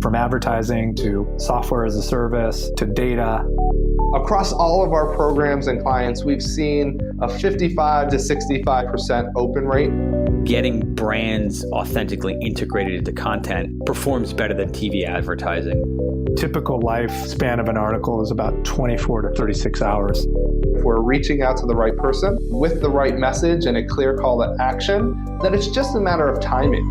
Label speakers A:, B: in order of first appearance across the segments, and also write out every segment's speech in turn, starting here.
A: From advertising to software as a service to data.
B: Across all of our programs and clients, we've seen a 55 to 65% open rate.
C: Getting brands authentically integrated into content performs better than TV advertising.
A: Typical lifespan of an article is about 24 to 36 hours.
B: If we're reaching out to the right person with the right message and a clear call to action, then it's just a matter of timing.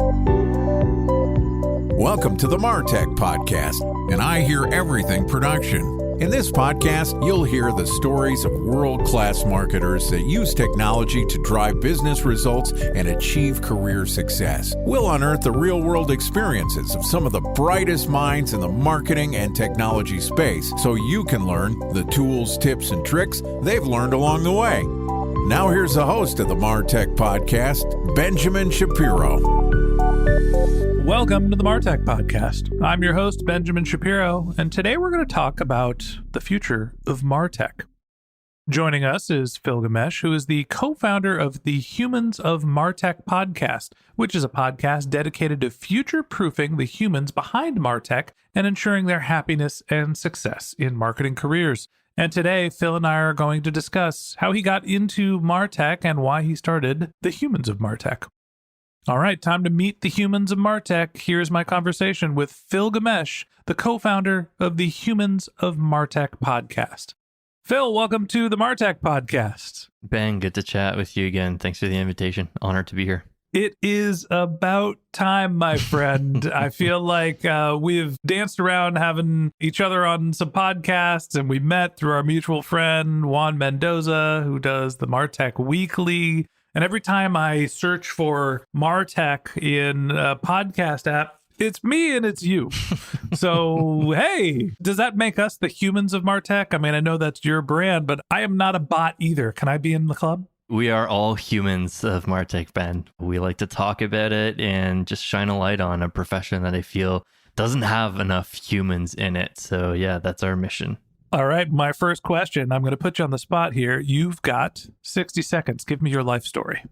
D: Welcome to the MarTech podcast, and I Hear Everything production. In this podcast, you'll hear the stories of world-class marketers that use technology to drive business results and achieve career success. We'll unearth the real-world experiences of some of the brightest minds in the marketing and technology space so you can learn the tools, tips, and tricks they've learned along the way. Now here's the host of the MarTech podcast, Benjamin Shapiro.
E: Welcome to the MarTech Podcast. I'm your host, Benjamin Shapiro, and today we're going to talk about the future of MarTech. Joining us is Phil Gamache, who is the co-founder of the Humans of MarTech podcast, which is a podcast dedicated to future-proofing the humans behind MarTech and ensuring their happiness and success in marketing careers. And today, Phil and I are going to discuss how he got into MarTech and why he started the Humans of MarTech. All right, time to meet the humans of MarTech. Here's my conversation with Phil Gamache, the co-founder of the Humans of MarTech podcast. Phil, welcome to the MarTech podcast.
F: Ben, good to chat with you again. Thanks for the invitation. Honored to be here.
E: It is about time, my friend. I feel like we've danced around having each other on some podcasts, and we met through our mutual friend, Juan Mendoza, who does the MarTech Weekly. And every time I search for MarTech in a podcast app, it's me and it's you. So, hey, does that make us the humans of MarTech? I mean, I know that's your brand, but I am not a bot either. Can I be in the club?
F: We are all humans of MarTech, Ben. We like to talk about it and just shine a light on a profession that I feel doesn't have enough humans in it. So, yeah, that's our mission.
E: All right, my first question, I'm going to put you on the spot here. You've got 60 seconds. Give me your life story.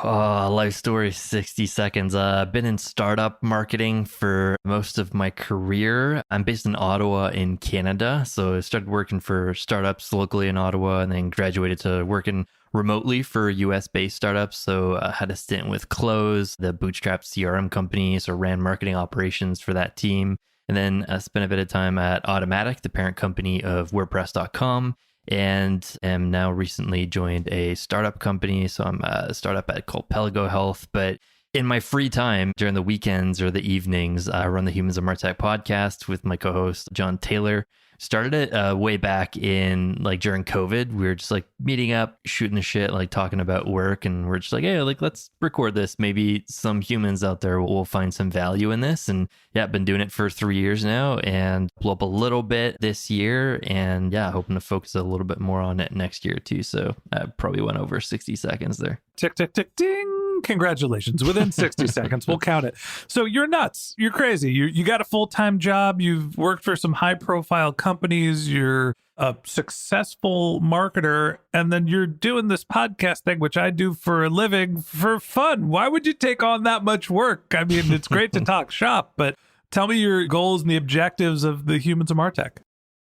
F: Life story, 60 seconds. I've been in startup marketing for most of my career. I'm based in Ottawa in Canada. So I started working for startups locally in Ottawa and then graduated to working remotely for US-based startups. So I had a stint with Close, the bootstrap CRM company. So ran marketing operations for that team. And then I spent a bit of time at Automatic, the parent company of WordPress.com, and am now recently joined a startup company. So I'm a startup called Pelago Health. But in my free time during the weekends or the evenings, I run the Humans of MarTech podcast with my co-host, John Taylor. Started it way back in during COVID. We were just meeting up, shooting the shit, talking about work. And we're just hey, let's record this. Maybe some humans out there will find some value in this. And yeah, I've been doing it for 3 years now and blew up a little bit this year. And yeah, hoping to focus a little bit more on it next year too. So I probably went over 60 seconds there.
E: Tick, tick, tick, ding. Congratulations. Within 60 seconds, we'll count it. So you're nuts. You're crazy. You got a full-time job. You've worked for some high-profile companies. You're a successful marketer. And then you're doing this podcast thing, which I do for a living for fun. Why would you take on that much work? I mean, it's great to talk shop, but tell me your goals and the objectives of the Humans of MarTech.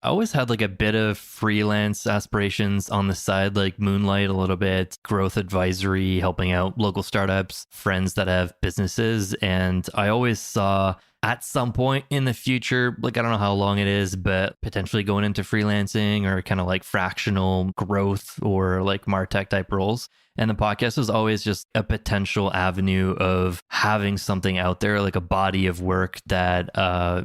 F: I always had a bit of freelance aspirations on the side, moonlight a little bit, growth advisory, helping out local startups, friends that have businesses. And I always saw at some point in the future, I don't know how long it is, but potentially going into freelancing or kind of fractional growth or MarTech type roles. And the podcast was always just a potential avenue of having something out there, a body of work that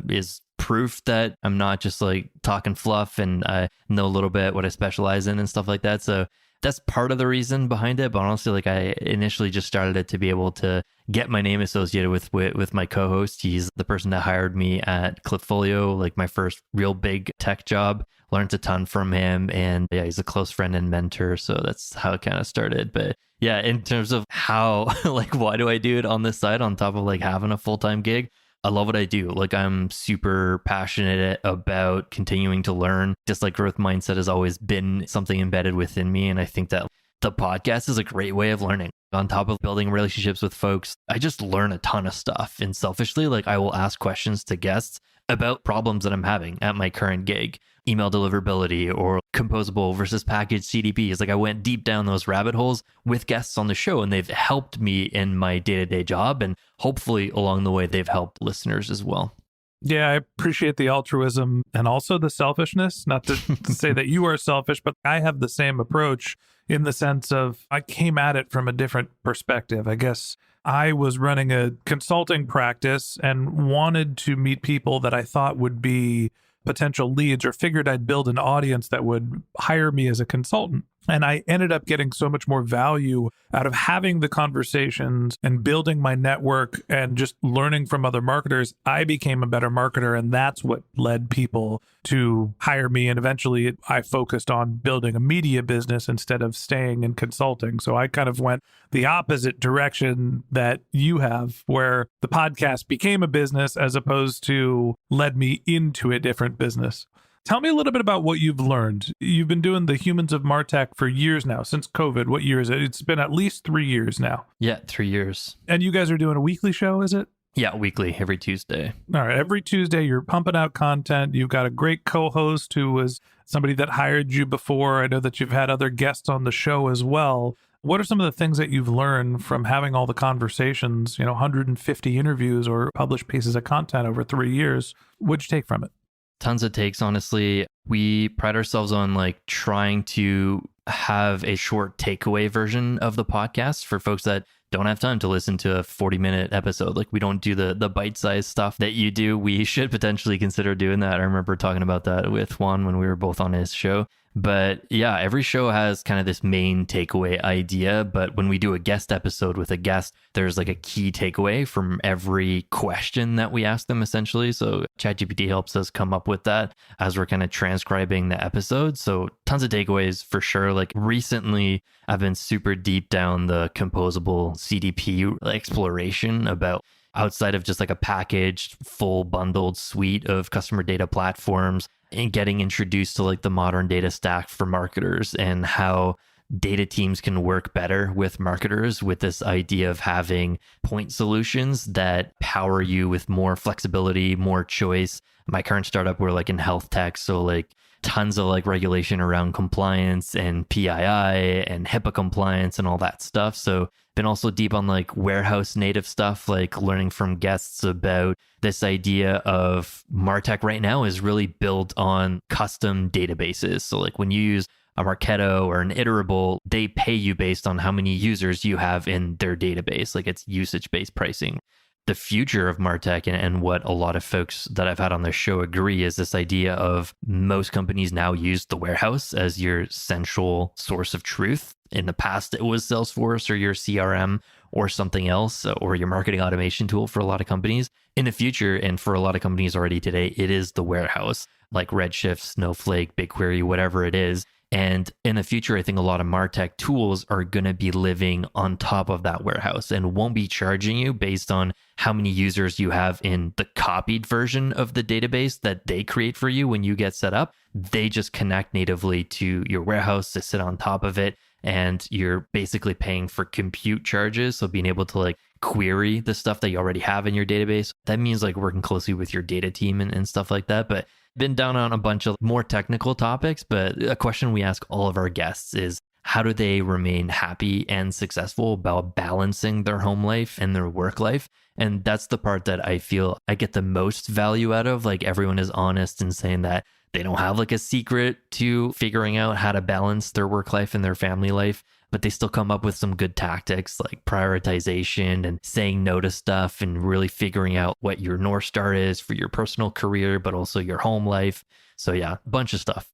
F: is proof that I'm not just talking fluff and I know a little bit what I specialize in and stuff like that. So that's part of the reason behind it. But honestly, I initially just started it to be able to get my name associated with my co-host. He's the person that hired me at Clipfolio, my first real big tech job. Learned a ton from him. And yeah, he's a close friend and mentor. So that's how it kind of started. But yeah, in terms of how, why do I do it on this side on top of having a full-time gig? I love what I do. I'm super passionate about continuing to learn. Just growth mindset has always been something embedded within me. And I think that the podcast is a great way of learning. On top of building relationships with folks, I just learn a ton of stuff. And selfishly, like I will ask questions to guests about problems that I'm having at my current gig, email deliverability or composable versus packaged CDPs. Like I went deep down those rabbit holes with guests on the show, and they've helped me in my day-to-day job. And hopefully along the way, they've helped listeners as well.
E: Yeah, I appreciate the altruism and also the selfishness. Not to say that you are selfish, but I have the same approach in the sense of I came at it from a different perspective. I guess I was running a consulting practice and wanted to meet people that I thought would be potential leads, or figured I'd build an audience that would hire me as a consultant. And I ended up getting so much more value out of having the conversations and building my network and just learning from other marketers. I became a better marketer, and that's what led people to hire me. And eventually I focused on building a media business instead of staying in consulting. So I kind of went the opposite direction that you have, where the podcast became a business as opposed to led me into a different business. Tell me a little bit about what you've learned. You've been doing the Humans of MarTech for years now, since COVID. What year is it? It's been at least 3 years now.
F: Yeah, 3 years.
E: And you guys are doing a weekly show, is it?
F: Yeah, weekly, every Tuesday.
E: All right. Every Tuesday, you're pumping out content. You've got a great co-host who was somebody that hired you before. I know that you've had other guests on the show as well. What are some of the things that you've learned from having all the conversations, 150 interviews or published pieces of content over 3 years? What'd you take from it?
F: Tons of takes, honestly. We pride ourselves on like trying to have a short takeaway version of the podcast for folks that don't have time to listen to a 40-minute episode. Like we don't do the bite-sized stuff that you do. We should potentially consider doing that. I remember talking about that with Juan when we were both on his show. But yeah, every show has kind of this main takeaway idea. But when we do a guest episode with a guest, there's like a key takeaway from every question that we ask them, essentially. So ChatGPT helps us come up with that as we're kind of transcribing the episode. So tons of takeaways for sure. Like recently, I've been super deep down the composable CDP exploration about outside of just like a packaged, full bundled suite of customer data platforms, and getting introduced to like the modern data stack for marketers and how data teams can work better with marketers with this idea of having point solutions that power you with more flexibility, more choice. My current startup, we're like in health tech. So like tons of like regulation around compliance and PII and HIPAA compliance and all that stuff. So been also deep on like warehouse native stuff, like learning from guests about this idea of MarTech right now is really built on custom databases. So like when you use a Marketo or an Iterable, they pay you based on how many users you have in their database. Like it's usage-based pricing. The future of MarTech and what a lot of folks that I've had on this show agree is this idea of most companies now use the warehouse as your central source of truth. In the past, it was Salesforce or your CRM or something else, or your marketing automation tool for a lot of companies. In the future, and for a lot of companies already today, it is the warehouse, like Redshift, Snowflake, BigQuery, whatever it is. And in the future, I think a lot of MarTech tools are going to be living on top of that warehouse and won't be charging you based on how many users you have in the copied version of the database that they create for you when you get set up. They just connect natively to your warehouse to sit on top of it. And you're basically paying for compute charges. So being able to like query the stuff that you already have in your database, that means like working closely with your data team and stuff like that. But been down on a bunch of more technical topics, but a question we ask all of our guests is how do they remain happy and successful about balancing their home life and their work life? And that's the part that I feel I get the most value out of. Like everyone is honest in saying that they don't have like a secret to figuring out how to balance their work life and their family life, but they still come up with some good tactics like prioritization and saying no to stuff and really figuring out what your North Star is for your personal career, but also your home life. So yeah, a bunch of stuff.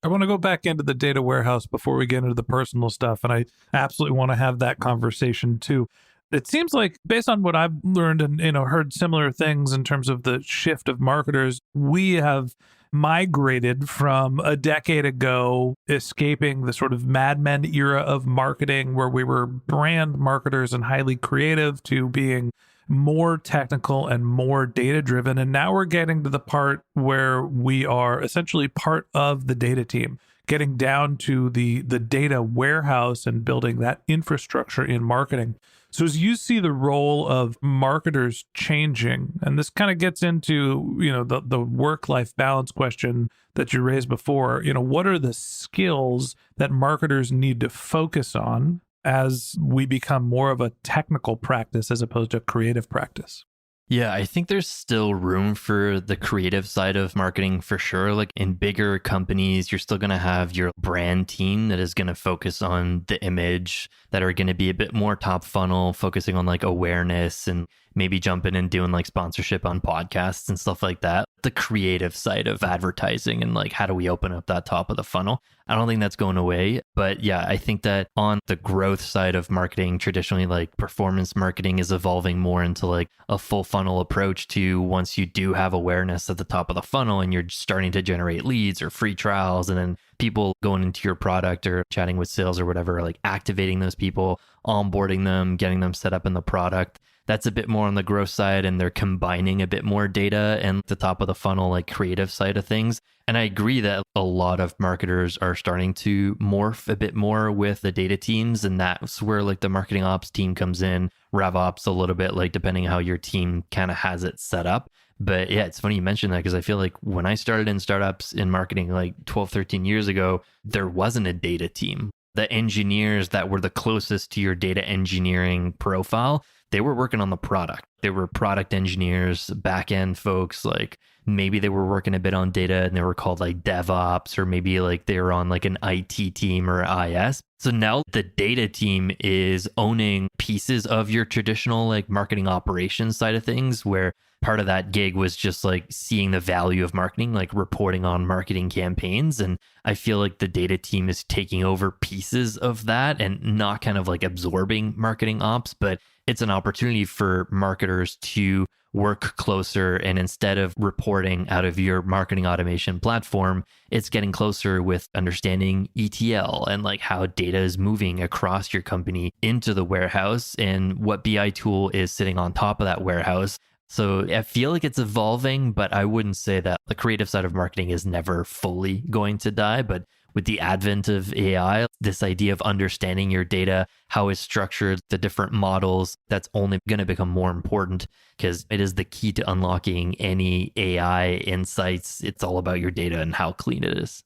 E: I want to go back into the data warehouse before we get into the personal stuff. And I absolutely want to have that conversation too. It seems like based on what I've learned and heard similar things in terms of the shift of marketers, we have migrated from a decade ago, escaping the sort of Mad Men era of marketing where we were brand marketers and highly creative to being more technical and more data driven. And now we're getting to the part where we are essentially part of the data team. getting down to the data warehouse and building that infrastructure in marketing. So as you see the role of marketers changing, and this kind of gets into, the work-life balance question that you raised before, what are the skills that marketers need to focus on as we become more of a technical practice as opposed to a creative practice?
F: Yeah, I think there's still room for the creative side of marketing for sure. Like in bigger companies, you're still going to have your brand team that is going to focus on the image, that are going to be a bit more top funnel, focusing on like awareness and maybe jumping and doing like sponsorship on podcasts and stuff like that. The creative side of advertising and like how do we open up that top of the funnel? I don't think that's going away. But yeah, I think that on the growth side of marketing, traditionally like performance marketing is evolving more into like a full funnel approach to once you do have awareness at the top of the funnel and you're starting to generate leads or free trials and then people going into your product or chatting with sales or whatever, like activating those people, onboarding them, getting them set up in the product. That's a bit more on the growth side, and they're combining a bit more data and the top of the funnel, like creative side of things. And I agree that a lot of marketers are starting to morph a bit more with the data teams. And that's where like the marketing ops team comes in, rev ops a little bit, like depending how your team kind of has it set up. But yeah, it's funny you mentioned that because I feel like when I started in startups in marketing like 12, 13 years ago, there wasn't a data team. The engineers that were the closest to your data engineering profile, they were working on the product. They were product engineers, back-end folks, like maybe they were working a bit on data and they were called like DevOps, or maybe like they were on like an IT team or IS. So now the data team is owning pieces of your traditional like marketing operations side of things, where part of that gig was just like seeing the value of marketing, like reporting on marketing campaigns. And I feel like the data team is taking over pieces of that and not kind of like absorbing marketing ops, but it's an opportunity for marketers to work closer. And instead of reporting out of your marketing automation platform, it's getting closer with understanding ETL and like how data is moving across your company into the warehouse and what BI tool is sitting on top of that warehouse. So I feel like it's evolving, but I wouldn't say that the creative side of marketing is never fully going to die. But with the advent of AI, this idea of understanding your data, how it's structured, the different models, that's only going to become more important because it is the key to unlocking any AI insights. It's all about your data and how clean it is.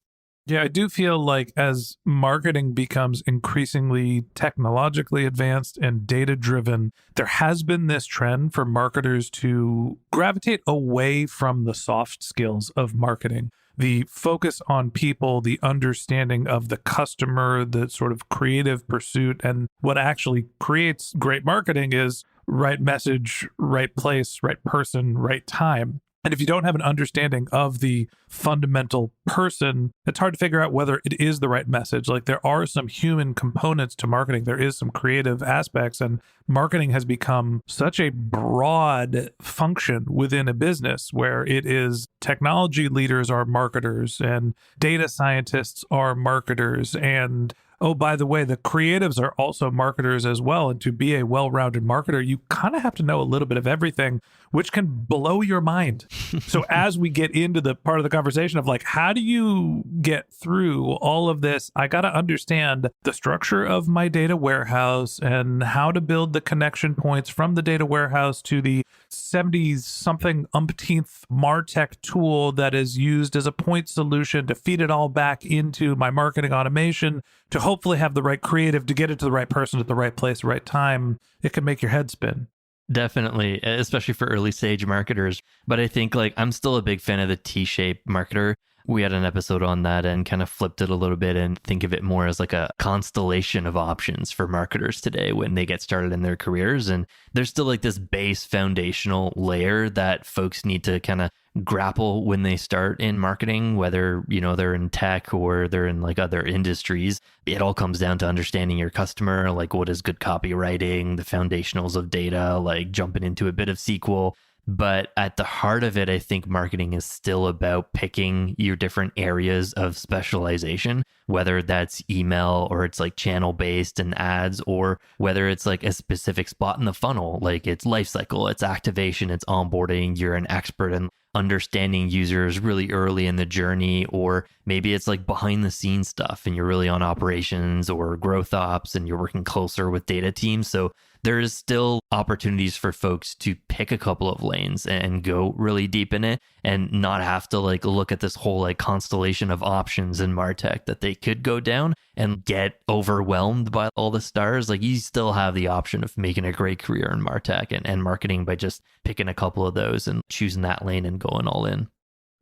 E: Yeah, I do feel like as marketing becomes increasingly technologically advanced and data-driven, there has been this trend for marketers to gravitate away from the soft skills of marketing. The focus on people, the understanding of the customer, the sort of creative pursuit, and what actually creates great marketing is right message, right place, right person, right time. And if you don't have an understanding of the fundamental person, it's hard to figure out whether it is the right message. Like there are some human components to marketing. There is some creative aspects, and marketing has become such a broad function within a business where it is technology leaders are marketers and data scientists are marketers. And oh, by the way, the creatives are also marketers as well. And to be a well-rounded marketer, you kind of have to know a little bit of everything, which can blow your mind. So as we get into the part of the conversation of like, how do you get through all of this? I got to understand the structure of my data warehouse and how to build the connection points from the data warehouse to the 70-something umpteenth MarTech tool that is used as a point solution to feed it all back into my marketing automation to hopefully have the right creative to get it to the right person at the right place, right time. It can make your head spin.
F: Definitely, especially for early stage marketers. But I think like I'm still a big fan of the T-shaped marketer. We had an episode on that and kind of flipped it a little bit and think of it more as like a constellation of options for marketers today when they get started in their careers. And there's still like this base foundational layer that folks need to kind of grapple when they start in marketing, whether, you know, they're in tech or they're in like other industries. It all comes down to understanding your customer, like what is good copywriting, the foundationals of data, like jumping into a bit of SQL. But at the heart of it, I think marketing is still about picking your different areas of specialization, whether that's email or it's like channel based and ads, or whether it's like a specific spot in the funnel, like it's life cycle, it's activation, it's onboarding. You're an expert in understanding users really early in the journey, or maybe it's like behind the scenes stuff and you're really on operations or growth ops and you're working closer with data teams. So there's still opportunities for folks to pick a couple of lanes and go really deep in it and not have to like look at this whole like constellation of options in MarTech that they could go down and get overwhelmed by all the stars. Like you still have the option of making a great career in MarTech and marketing by just picking a couple of those and choosing that lane and going all in.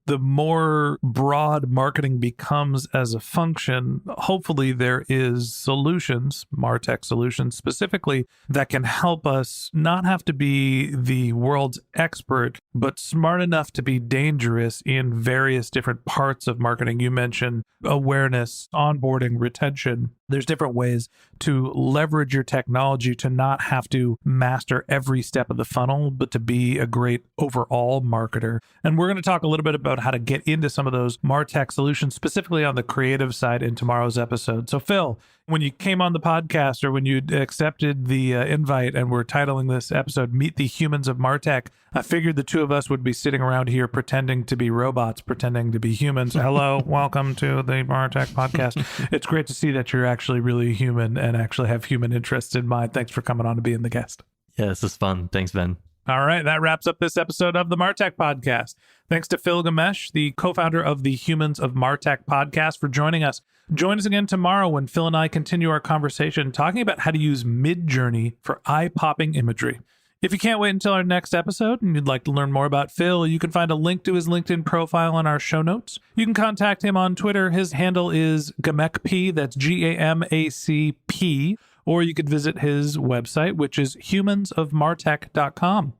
E: The more broad marketing becomes as a function, hopefully there is solutions, MarTech solutions specifically, that can help us not have to be the world's expert, but smart enough to be dangerous in various different parts of marketing. You mentioned awareness, onboarding, retention. There's different ways to leverage your technology to not have to master every step of the funnel, but to be a great overall marketer. And we're going to talk a little bit about how to get into some of those MarTech solutions, specifically on the creative side in tomorrow's episode. So Phil, when you came on the podcast or when you accepted the invite and we're titling this episode, Meet the Humans of MarTech, I figured the two of us would be sitting around here pretending to be robots, pretending to be humans. Hello, welcome to the MarTech podcast. It's great to see that you're actually really human and actually have human interests in mind. Thanks for coming on to being the guest.
F: Yeah, this is fun. Thanks, Ben.
E: All right, that wraps up this episode of the MarTech podcast. Thanks to Phil Gamache, the co-founder of the Humans of MarTech podcast, for joining us. Join us again tomorrow when Phil and I continue our conversation talking about how to use Midjourney for eye-popping imagery. If you can't wait until our next episode and you'd like to learn more about Phil, you can find a link to his LinkedIn profile in our show notes. You can contact him on Twitter. His handle is GamacP, that's GAMACP, or you could visit his website, which is humansofmartech.com.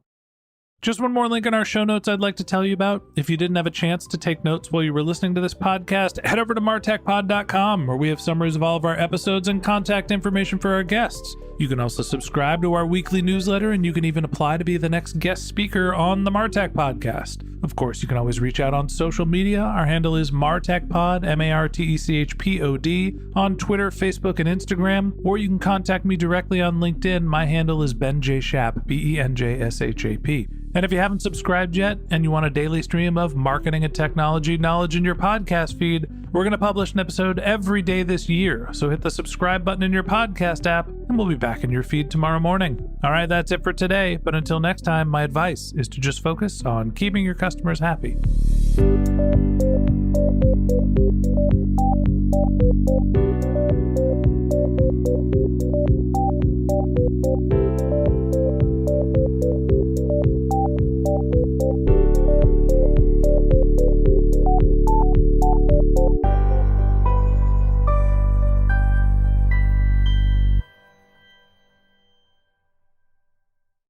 E: Just one more link in our show notes I'd like to tell you about. If you didn't have a chance to take notes while you were listening to this podcast, head over to martechpod.com, where we have summaries of all of our episodes and contact information for our guests. You can also subscribe to our weekly newsletter, and you can even apply to be the next guest speaker on the MarTech podcast. Of course, you can always reach out on social media. Our handle is MarTechPod, MarTechPod, on Twitter, Facebook, and Instagram, or you can contact me directly on LinkedIn. My handle is Ben J. Shap, BenJShap. And if you haven't subscribed yet and you want a daily stream of marketing and technology knowledge in your podcast feed, we're going to publish an episode every day this year. So hit the subscribe button in your podcast app and we'll be back in your feed tomorrow morning. All right, that's it for today. But until next time, my advice is to just focus on keeping your customers happy.